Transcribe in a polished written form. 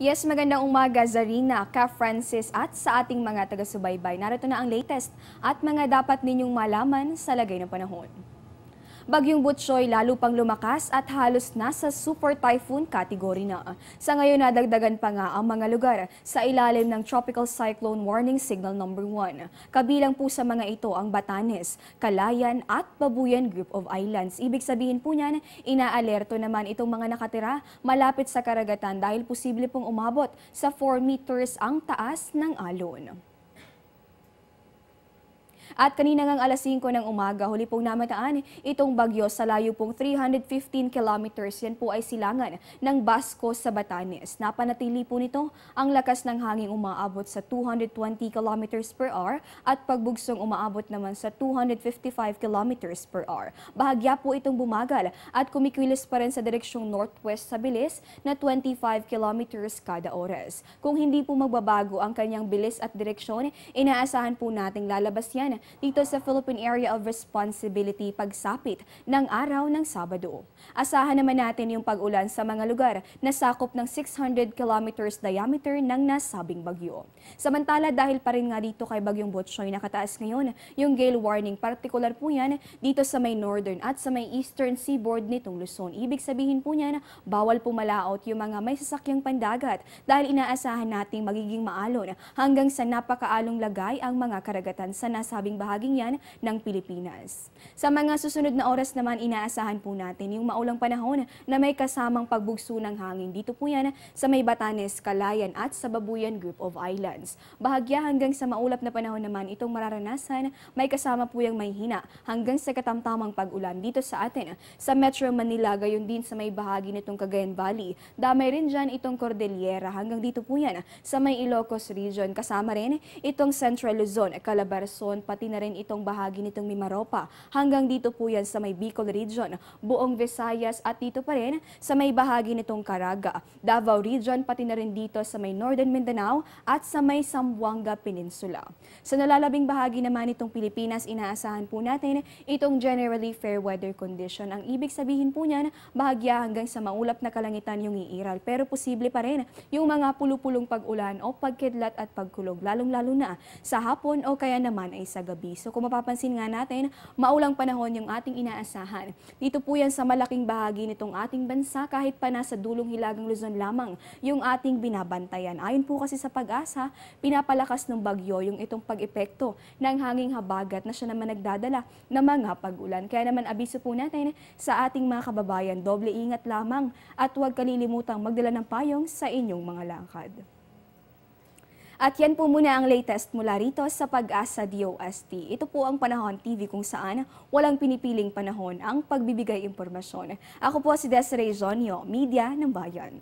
Yes, magandang umaga, Zarina, Ka Francis at sa ating mga taga-subaybay. Narito na ang latest at mga dapat ninyong malaman sa lagay ng panahon. Bagyong Butchoy lalo pang lumakas at halos nasa super typhoon category na. Sa ngayon nadagdagan pa nga ang mga lugar sa ilalim ng Tropical Cyclone Warning Signal number 1. Kabilang po sa mga ito ang Batanes, Calayan at Babuyan Group of Islands. Ibig sabihin po niyan, inaalerto naman itong mga nakatira malapit sa karagatan dahil posible pong umabot sa 4 meters ang taas ng alon. At kanina ngang alas 5 ng umaga, huli pong namataan itong bagyo sa layo pong 315 kilometers. Yan po ay silangan ng Basco sa Batanes. Napanatili po nito ang lakas ng hangin umaabot sa 220 kilometers per hour at pagbugsong umaabot naman sa 255 kilometers per hour. Bahagya po itong bumagal at kumikilos pa rin sa direksyong northwest sa bilis na 25 kilometers kada oras. Kung hindi po magbabago ang kanyang bilis at direksyon, inaasahan po nating lalabas yan dito sa Philippine Area of Responsibility pagsapit ng araw ng Sabado. Asahan naman natin yung pag-ulan sa mga lugar na sakop ng 600 kilometers diameter ng nasabing bagyo. Samantala dahil pa rin nga dito kay Bagyong Butchoy nakataas ngayon yung gale warning, partikular po yan dito sa may northern at sa may eastern seaboard nitong Luzon. Ibig sabihin po niyan bawal pumalaot yung mga may sasakyang pandagat dahil inaasahan nating magiging maalon hanggang sa napakaalong lagay ang mga karagatan sa nasabing bahaging yan ng Pilipinas. Sa mga susunod na oras naman, inaasahan po natin yung maulang panahon na may kasamang pagbugso ng hangin. Dito po yan sa may Batanes, Calayan at sa Babuyan Group of Islands. Bahagya hanggang sa maulap na panahon naman itong mararanasan, may kasama po yung may hina hanggang sa katamtamang pag-ulan dito sa atin. Sa Metro Manila, gayon din sa may bahagi nitong Cagayan Valley. Damay rin dyan itong Cordillera hanggang dito po yan sa may Ilocos Region. Kasama rin itong Central Luzon, Calabarzon, pati na rin itong bahagi nitong Mimaropa. Hanggang dito po yan sa may Bicol Region, buong Visayas at dito pa rin sa may bahagi nitong Caraga, Davao Region, pati na rin dito sa may Northern Mindanao at sa may Zamboanga Peninsula. Sa nalalabing bahagi naman nitong Pilipinas, inaasahan po natin itong generally fair weather condition. Ang ibig sabihin po niyan, bahagya hanggang sa maulap na kalangitan yung iiral. Pero posible pa rin yung mga pulupulong pag-ulan o pagkidlat at pagkulog, lalong-lalo na sa hapon o kaya naman ay sa gabi. So kung mapapansin nga natin, maulang panahon yung ating inaasahan. Dito po yan sa malaking bahagi nitong ating bansa kahit pa nasa dulong hilagang Luzon lamang yung ating binabantayan. Ayon po kasi sa Pag-asa, pinapalakas ng bagyo yung itong pag-epekto ng hanging habagat na siya naman nagdadala ng mga pag-ulan. Kaya naman abiso po natin sa ating mga kababayan, doble ingat lamang at huwag kalilimutang magdala ng payong sa inyong mga lakad. At yan po muna ang latest mula rito sa Pag-asa DOST. Ito po ang Panahon TV kung saan walang pinipiling panahon ang pagbibigay impormasyon. Ako po si Desiree Zonyo, Media ng Bayan.